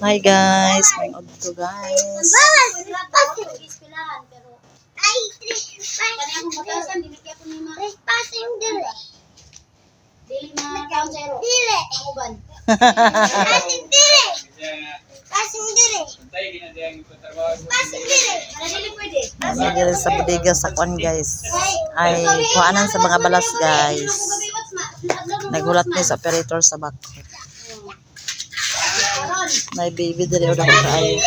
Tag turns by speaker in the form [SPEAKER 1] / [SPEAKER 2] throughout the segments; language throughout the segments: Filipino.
[SPEAKER 1] Hi guys, may to guys. Dili sa bodega sa kwan guys. Ay kuhanan sa mga balas guys. Nagulat ni sa operator sa back. May baby dali udah kaayo.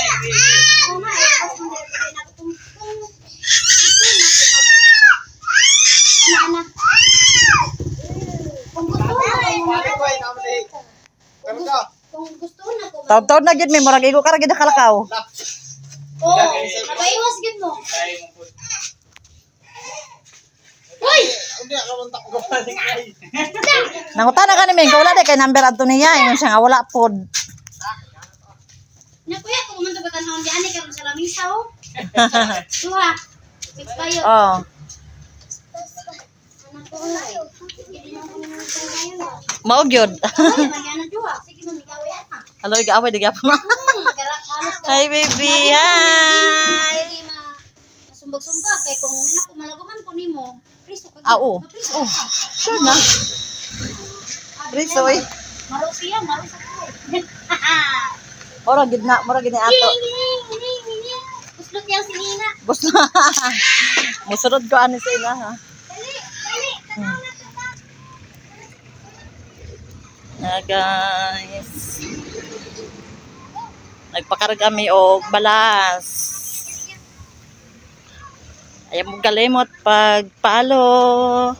[SPEAKER 1] Taon-taon na gid may murag igo ka ra gid nakalakaw.
[SPEAKER 2] Oh, napaiwas gid mo. Hoy!
[SPEAKER 1] Nangutana ka ni Ming, wala di kay number adto niya, ingon siya nga wala pod.
[SPEAKER 2] Nya kuya ko man ba tanawon di ani karon sa lamisa oh. Duha. Expired.
[SPEAKER 1] Oh.
[SPEAKER 2] Anak ko ay.
[SPEAKER 1] Mao gyud.
[SPEAKER 2] Ay, magana duha. Sige mo migawi ana.
[SPEAKER 1] Hello, igaaway di gyapon. Hi baby. Hi.
[SPEAKER 2] Masumbag-sumbag kay kung anak ko malaguman ko nimo. Priso ka.
[SPEAKER 1] Oo. Oh. Sure na. Priso oy.
[SPEAKER 2] Marusiya, marusa ko.
[SPEAKER 1] Ora gid na, mura gid ni ato.
[SPEAKER 2] Uslot yang si Nina.
[SPEAKER 1] Bus na. Musurod ko ani sa ina ha. Na guys. Nagpakarga mi og balas. Ayaw mo galimot pag-follow.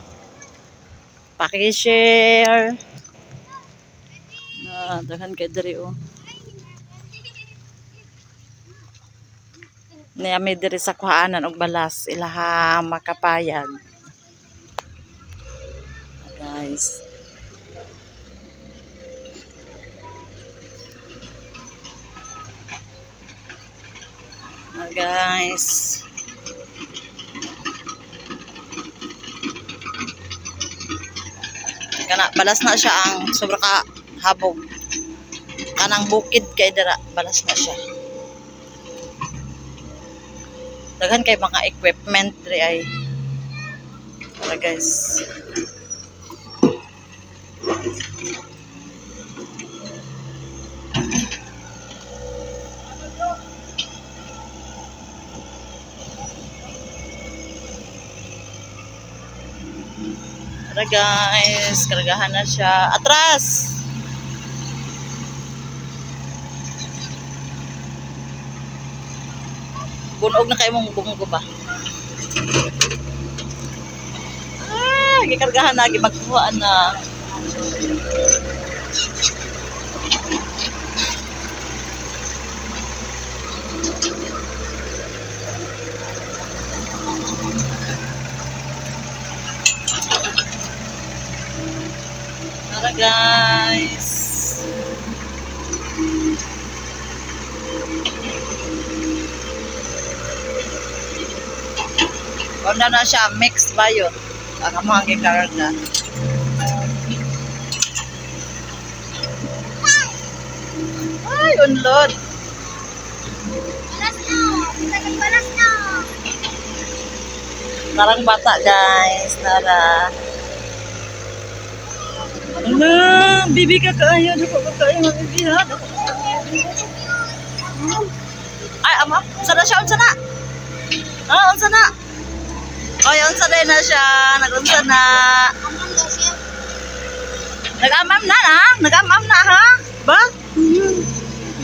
[SPEAKER 1] Paki-share. Na daghan kay diri oh. Niyami diri sa kuhaanan og balas ilaha makapayag. Guys. Guys. Kana balas na siya ang sobra ka habog. Kanang bukid kay dira balas na siya. Daghan kay mga equipment diri ay. Para guys. Tara guys, kargahan na siya. Atras! Bunog na kayo mong bunggo ba? Ah, gikargahan na, gimagkuhaan na. Tara guys. Kung na siya, mix ba yun? Ang mga gikarga. Ay, unlod.
[SPEAKER 2] Balas na. Tagal balas na.
[SPEAKER 1] Parang bata guys. Tara. Ala, bibi ka kaayo. Dako ka kaayo mga bibi ha. Ay, ama. Unsa na siya? Unsa na? Ah, unsa na? Ay, unsa na siya? Nag-unsa na? Nag-amam na ha? Nag-amam na ha? Ba?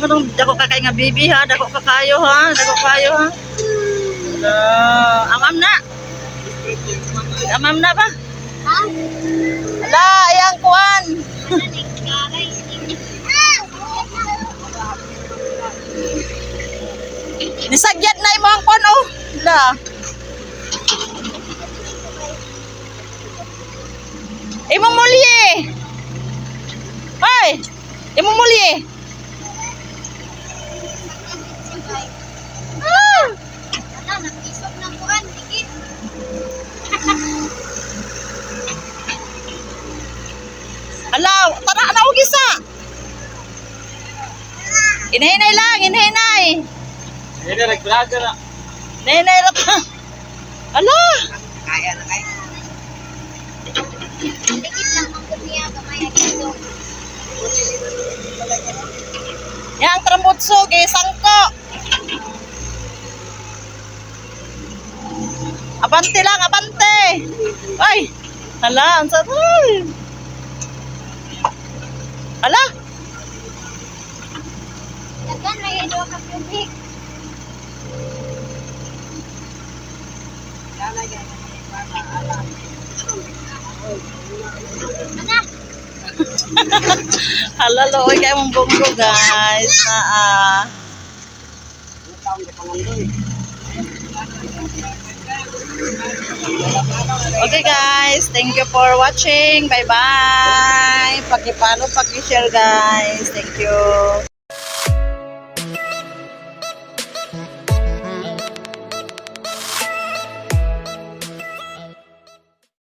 [SPEAKER 1] Nganong dako ka kay nga bibi ha? Dako ka kayo ha? Dako kayo ha? Ala, amam na. Amam na ba?
[SPEAKER 2] Ha?
[SPEAKER 1] Ala, ayang kuan. Nisagyat na imong kuan oh. Ala. Imong mulye. Hoy, imong mulye. Ah.
[SPEAKER 2] Ano, nag-isok ng kuhan, dikit.
[SPEAKER 1] Ala, tara na og isa. Hinahinay lang, hinahinay.
[SPEAKER 3] Ini nag-vlog na.
[SPEAKER 1] Hinahinay lang pa. Ala!
[SPEAKER 2] Dikit lang ang niya kamay agito.
[SPEAKER 1] Yang trambutso, sangko. Abante lang, abante. Ay! Hala, ang sarap. Hala!
[SPEAKER 2] Dagan may ito ka public. Ana,
[SPEAKER 1] Hala, looy kayo mong bonggo, guys. Okay, guys. Thank you for watching. Bye-bye. Paki-follow, paki-share, guys. Thank you.